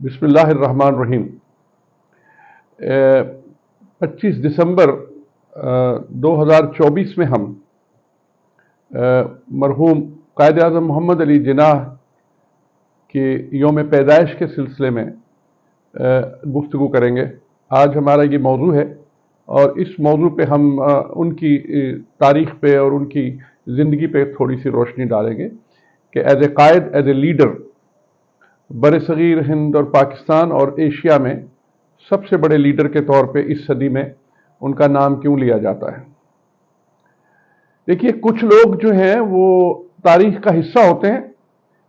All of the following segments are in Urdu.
بسم اللہ الرحمن الرحیم۔ 25 دسمبر 2024 میں ہم مرحوم قائد اعظم محمد علی جناح کے یوم پیدائش کے سلسلے میں گفتگو کریں گے۔ آج ہمارا یہ موضوع ہے اور اس موضوع پہ ہم ان کی تاریخ پہ اور ان کی زندگی پہ تھوڑی سی روشنی ڈالیں گے کہ as a Quaid, as a leader, بر صغیر ہند اور پاکستان اور ایشیا میں سب سے بڑے لیڈر کے طور پہ اس صدی میں ان کا نام کیوں لیا جاتا ہے۔ دیکھیے، کچھ لوگ جو ہیں وہ تاریخ کا حصہ ہوتے ہیں،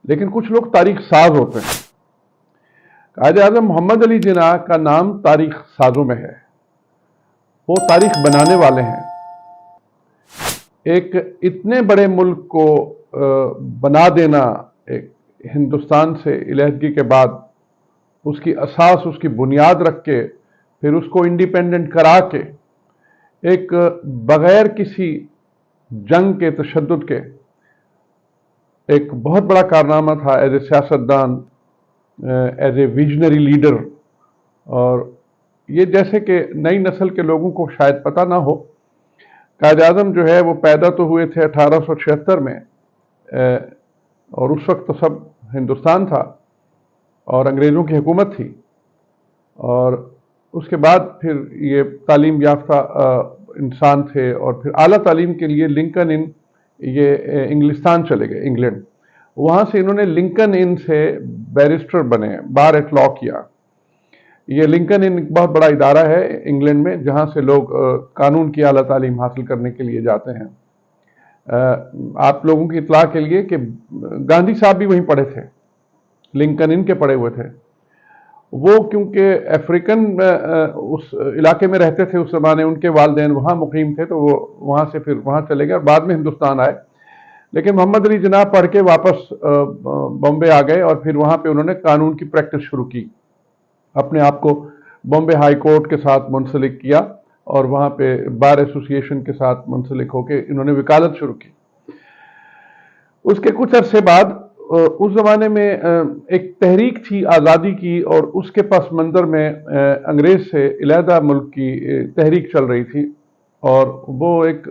لیکن کچھ لوگ تاریخ ساز ہوتے ہیں۔ قائد اعظم محمد علی جناح کا نام تاریخ سازوں میں ہے، وہ تاریخ بنانے والے ہیں۔ ایک اتنے بڑے ملک کو بنا دینا، ایک ہندوستان سے علیحدگی کے بعد اس کی اساس، اس کی بنیاد رکھ کے پھر اس کو انڈیپینڈنٹ کرا کے ایک بغیر کسی جنگ کے، تشدد کے، ایک بہت بڑا کارنامہ تھا ایز اے سیاستدان، ایز اے ویژنری لیڈر۔ اور یہ جیسے کہ نئی نسل کے لوگوں کو شاید پتہ نہ ہو، قائد اعظم جو ہے وہ پیدا تو ہوئے تھے 1876 میں، اور اس وقت تو سب ہندوستان تھا اور انگریزوں کی حکومت تھی، اور اس کے بعد پھر یہ تعلیم یافتہ انسان تھے، اور پھر اعلیٰ تعلیم کے لیے لنکن ان یہ انگلستان چلے گئے، انگلینڈ۔ وہاں سے انہوں نے لنکن ان سے بیرسٹر بنے، بار ایٹ لاء کیا۔ یہ لنکن ان ایک بہت بڑا ادارہ ہے انگلینڈ میں، جہاں سے لوگ قانون کی اعلیٰ تعلیم حاصل کرنے کے لیے جاتے ہیں۔ آپ لوگوں کی اطلاع کے لیے کہ گاندھی صاحب بھی وہیں پڑھے تھے، لنکن ان کے پڑھے ہوئے تھے۔ وہ کیونکہ افریقن اس علاقے میں رہتے تھے اس زمانے، ان کے والدین وہاں مقیم تھے، تو وہ وہاں سے پھر وہاں چلے گئے اور بعد میں ہندوستان آئے۔ لیکن محمد علی جناح پڑھ کے واپس بامبے آ گئے، اور پھر وہاں پہ انہوں نے قانون کی پریکٹس شروع کی، اپنے آپ کو بامبے ہائی کورٹ کے ساتھ منسلک کیا، اور وہاں پہ بار ایسوسی ایشن کے ساتھ منسلک ہو کے انہوں نے وکالت شروع کی۔ اس کے کچھ عرصے بعد اس زمانے میں ایک تحریک تھی آزادی کی، اور اس کے پس منظر میں انگریز سے علیحدہ ملک کی تحریک چل رہی تھی، اور وہ ایک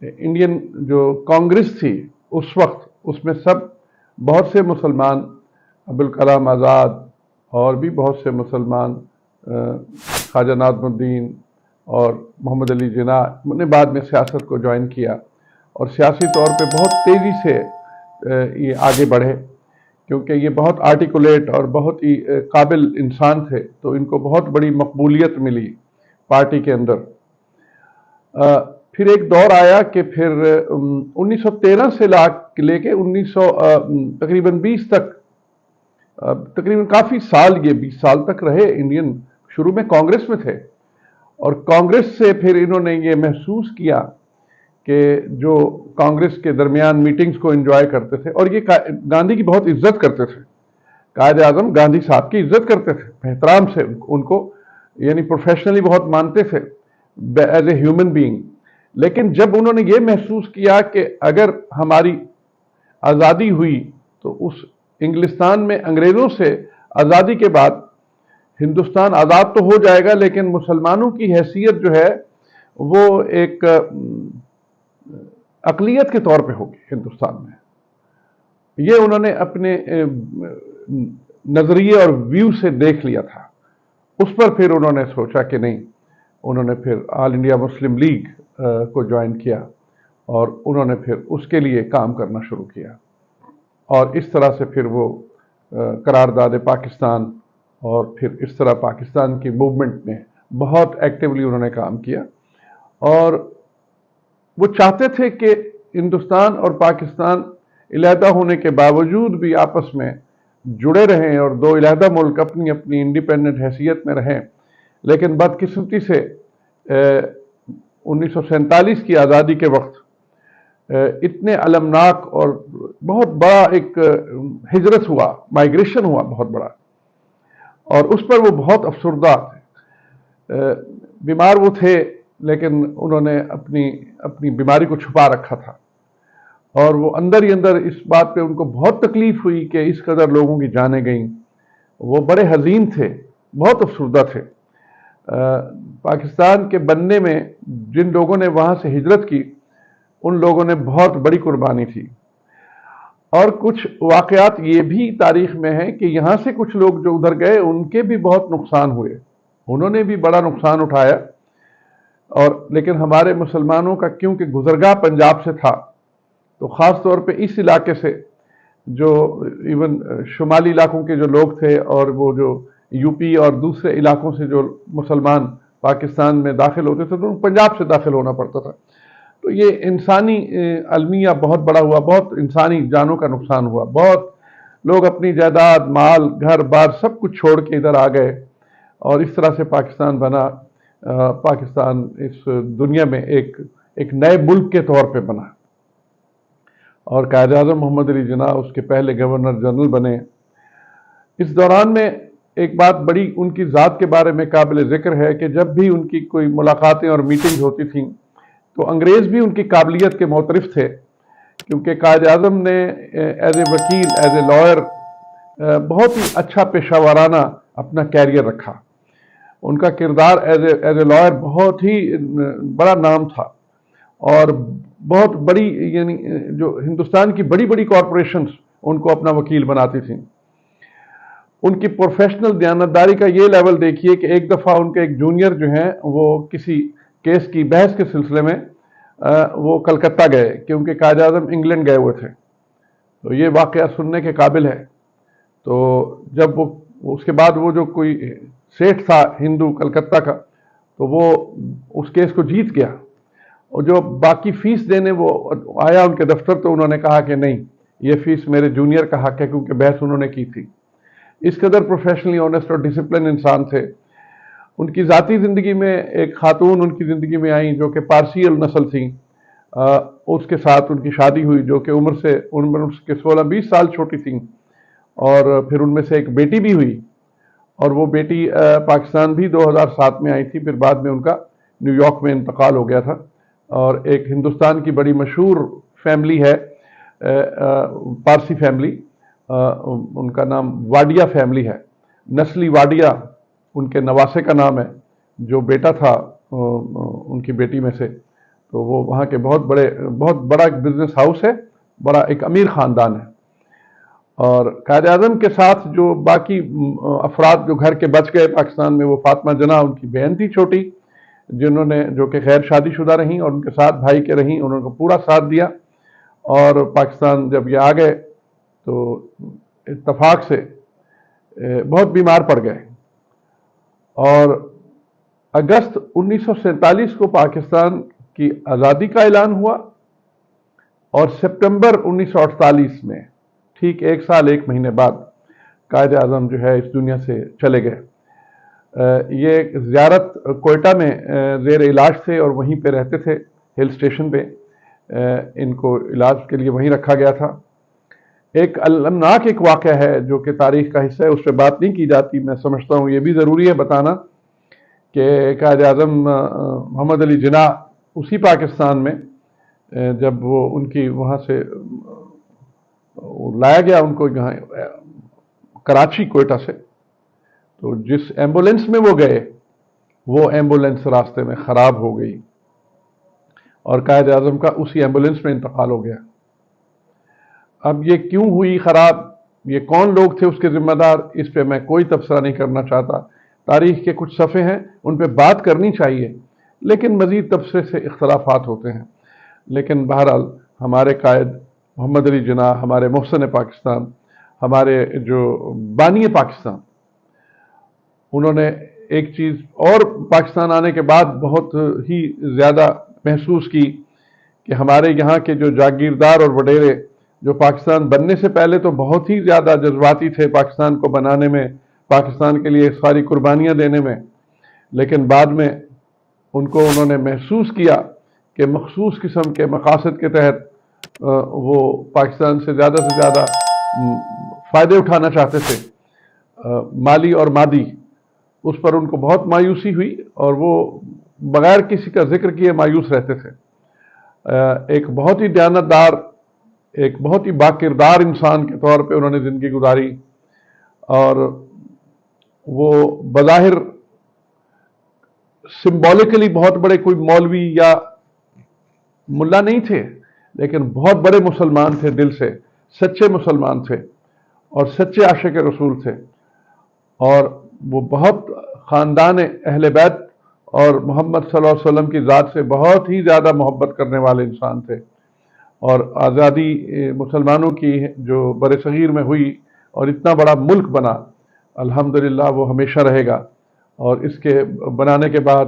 انڈین جو کانگریس تھی اس وقت، اس میں بہت سے مسلمان، ابوالکلام آزاد اور بھی بہت سے مسلمان، خواجہ نظم الدین اور محمد علی جناح نے بعد میں سیاست کو جوائن کیا، اور سیاسی طور پہ بہت تیزی سے یہ آگے بڑھے، کیونکہ یہ بہت آرٹیکولیٹ اور بہت ہی قابل انسان تھے، تو ان کو بہت بڑی مقبولیت ملی پارٹی کے اندر۔ پھر ایک دور آیا کہ پھر 1913 سے لے کے تقریباً 20 تک، تقریباً کافی سال، یہ 20 سال تک رہے انڈین۔ شروع میں کانگریس میں تھے، اور کانگریس سے پھر انہوں نے یہ محسوس کیا کہ جو کانگریس کے درمیان میٹنگز کو انجوائے کرتے تھے، اور یہ گاندھی کی بہت عزت کرتے تھے، قائد اعظم گاندھی صاحب کی عزت کرتے تھے، احترام سے ان کو، یعنی پروفیشنلی بہت مانتے تھے ایز اے ہیومن بینگ۔ لیکن جب انہوں نے یہ محسوس کیا کہ اگر ہماری آزادی ہوئی تو اس انگلستان میں انگریزوں سے آزادی کے بعد ہندوستان آزاد تو ہو جائے گا، لیکن مسلمانوں کی حیثیت جو ہے وہ ایک اقلیت کے طور پہ ہوگی ہندوستان میں۔ یہ انہوں نے اپنے نظریے اور ویو سے دیکھ لیا تھا۔ اس پر پھر انہوں نے سوچا کہ نہیں، انہوں نے پھر آل انڈیا مسلم لیگ کو جوائن کیا، اور انہوں نے پھر اس کے لیے کام کرنا شروع کیا، اور اس طرح سے پھر وہ قرارداد پاکستان، اور پھر اس طرح پاکستان کی موومنٹ میں بہت ایکٹیولی انہوں نے کام کیا۔ اور وہ چاہتے تھے کہ ہندوستان اور پاکستان علیحدہ ہونے کے باوجود بھی آپس میں جڑے رہیں، اور دو علیحدہ ملک اپنی اپنی انڈیپینڈنٹ حیثیت میں رہیں۔ لیکن بدقسمتی سے 1947 کی آزادی کے وقت اتنے المناک اور بہت بڑا ایک ہجرت ہوا، مائیگریشن ہوا بہت بڑا، اور اس پر وہ بہت افسردہ تھے۔ بیمار وہ تھے، لیکن انہوں نے اپنی بیماری کو چھپا رکھا تھا، اور وہ اندر ہی اندر اس بات پہ ان کو بہت تکلیف ہوئی کہ اس قدر لوگوں کی جانیں گئیں، وہ بڑے حزین تھے، بہت افسردہ تھے۔ پاکستان کے بننے میں جن لوگوں نے وہاں سے ہجرت کی، ان لوگوں نے بہت بڑی قربانی تھی۔ اور کچھ واقعات یہ بھی تاریخ میں ہیں کہ یہاں سے کچھ لوگ جو ادھر گئے ان کے بھی بہت نقصان ہوئے، انہوں نے بھی بڑا نقصان اٹھایا۔ اور لیکن ہمارے مسلمانوں کا کیونکہ گزرگاہ پنجاب سے تھا، تو خاص طور پہ اس علاقے سے جو ایون شمالی علاقوں کے جو لوگ تھے اور وہ جو یو پی اور دوسرے علاقوں سے جو مسلمان پاکستان میں داخل ہوتے تھے، تو پنجاب سے داخل ہونا پڑتا تھا۔ تو یہ انسانی المیہ بہت بڑا ہوا، بہت انسانی جانوں کا نقصان ہوا، بہت لوگ اپنی جائیداد، مال، گھر بار سب کچھ چھوڑ کے ادھر آ گئے، اور اس طرح سے پاکستان بنا۔ پاکستان اس دنیا میں ایک نئے ملک کے طور پہ بنا، اور قائد اعظم محمد علی جناح اس کے پہلے گورنر جنرل بنے۔ اس دوران میں ایک بات بڑی ان کی ذات کے بارے میں قابل ذکر ہے کہ جب بھی ان کی کوئی ملاقاتیں اور میٹنگ ہوتی تھیں تو انگریز بھی ان کی قابلیت کے معترف تھے، کیونکہ قائد اعظم نے ایز اے وکیل، ایز اے لائر بہت ہی اچھا پیشہ ورانہ اپنا کیریئر رکھا۔ ان کا کردار ایز اے لائر بہت ہی بڑا نام تھا، اور بہت بڑی یعنی جو ہندوستان کی بڑی بڑی کارپوریشنز ان کو اپنا وکیل بناتی تھیں۔ ان کی پروفیشنل دیانتداری کا یہ لیول دیکھیے کہ ایک دفعہ ان کے ایک جونیئر جو ہیں وہ کسی کیس کی بحث کے سلسلے میں وہ کلکتہ گئے، کیونکہ قائد اعظم انگلینڈ گئے ہوئے تھے۔ تو یہ واقعہ سننے کے قابل ہے۔ تو جب وہ اس کے بعد وہ جو کوئی سیٹھ تھا ہندو کلکتہ کا، تو وہ اس کیس کو جیت گیا، اور جو باقی فیس دینے وہ آیا ان کے دفتر، تو انہوں نے کہا کہ نہیں، یہ فیس میرے جونیئر کا حق ہے، کیونکہ بحث انہوں نے کی تھی۔ اس قدر پروفیشنلی آنیسٹ اور ڈسپلن انسان تھے۔ ان کی ذاتی زندگی میں ایک خاتون ان کی زندگی میں آئیں جو کہ پارسی النسل تھیں، اس کے ساتھ ان کی شادی ہوئی، جو کہ عمر کے 16-20 سال چھوٹی تھیں، اور پھر ان میں سے ایک بیٹی بھی ہوئی، اور وہ بیٹی پاکستان بھی 2007 میں آئی تھی، پھر بعد میں ان کا نیو یارک میں انتقال ہو گیا تھا۔ اور ایک ہندوستان کی بڑی مشہور فیملی ہے، پارسی فیملی، ان کا نام واڈیا فیملی ہے، نسلی واڈیا ان کے نواسے کا نام ہے، جو بیٹا تھا ان کی بیٹی میں سے۔ تو وہ وہاں کے بہت بڑا ایک بزنس ہاؤس ہے، بڑا ایک امیر خاندان ہے۔ اور قائد اعظم کے ساتھ جو باقی افراد جو گھر کے بچ گئے پاکستان میں، وہ فاطمہ جناح ان کی بہن تھی چھوٹی، جنہوں نے جو کہ غیر شادی شدہ رہیں اور ان کے ساتھ بھائی کے رہیں، انہوں نے پورا ساتھ دیا۔ اور پاکستان جب یہ آ گئے تو اتفاق سے بہت بیمار پڑ گئے، اور اگست 1947 کو پاکستان کی آزادی کا اعلان ہوا، اور سپتمبر 1948 میں ٹھیک 1 سال 1 مہینے بعد قائد اعظم جو ہے اس دنیا سے چلے گئے۔ یہ زیارت کوئٹہ میں زیر علاج تھے، اور وہیں پہ رہتے تھے ہل اسٹیشن پہ، ان کو علاج کے لیے وہیں رکھا گیا تھا۔ ایک المناک ایک واقعہ ہے جو کہ تاریخ کا حصہ ہے، اس پہ بات نہیں کی جاتی، میں سمجھتا ہوں یہ بھی ضروری ہے بتانا کہ قائد اعظم محمد علی جناح اسی پاکستان میں جب وہ ان کی وہاں سے لایا گیا ان کو یہاں کراچی کوئٹہ سے، تو جس ایمبولینس میں وہ گئے وہ ایمبولینس راستے میں خراب ہو گئی، اور قائد اعظم کا اسی ایمبولینس میں انتقال ہو گیا۔ اب یہ کیوں ہوئی خراب، یہ کون لوگ تھے اس کے ذمہ دار، اس پہ میں کوئی تبصرہ نہیں کرنا چاہتا۔ تاریخ کے کچھ صفحے ہیں، ان پہ بات کرنی چاہیے، لیکن مزید تبصرے سے اختلافات ہوتے ہیں۔ لیکن بہرحال ہمارے قائد محمد علی جناح، ہمارے محسن پاکستان، ہمارے جو بانی پاکستان، انہوں نے ایک چیز اور پاکستان آنے کے بعد بہت ہی زیادہ محسوس کی کہ ہمارے یہاں کے جو جاگیردار اور وڈیرے جو پاکستان بننے سے پہلے تو بہت ہی زیادہ جذباتی تھے پاکستان کو بنانے میں، پاکستان کے لیے ساری قربانیاں دینے میں، لیکن بعد میں انہوں نے محسوس کیا کہ مخصوص قسم کے مقاصد کے تحت وہ پاکستان سے زیادہ فائدے اٹھانا چاہتے تھے، مالی اور مادی۔ اس پر ان کو بہت مایوسی ہوئی، اور وہ بغیر کسی کا ذکر کیے مایوس رہتے تھے۔ ایک بہت ہی دیانتدار، ایک بہت ہی باکردار انسان کے طور پہ انہوں نے زندگی گزاری، اور وہ بظاہر سمبولکلی بہت بڑے کوئی مولوی یا ملا نہیں تھے، لیکن بہت بڑے مسلمان تھے، دل سے سچے مسلمان تھے اور سچے عاشق رسول تھے، اور وہ بہت خاندان اہل بیت اور محمد صلی اللہ علیہ وسلم کی ذات سے بہت ہی زیادہ محبت کرنے والے انسان تھے۔ اور آزادی مسلمانوں کی جو بر صغیر میں ہوئی اور اتنا بڑا ملک بنا، الحمدللہ وہ ہمیشہ رہے گا، اور اس کے بنانے کے بعد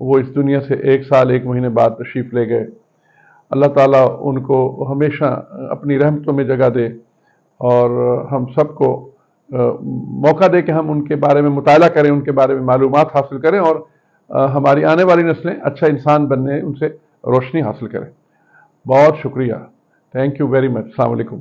وہ اس دنیا سے 1 سال 1 مہینے بعد تشریف لے گئے۔ اللہ تعالیٰ ان کو ہمیشہ اپنی رحمتوں میں جگہ دے، اور ہم سب کو موقع دے کہ ہم ان کے بارے میں مطالعہ کریں، ان کے بارے میں معلومات حاصل کریں، اور ہماری آنے والی نسلیں اچھا انسان بننے ان سے روشنی حاصل کریں۔ بہت شکریہ، تھینک یو ویری مچ، السلام علیکم۔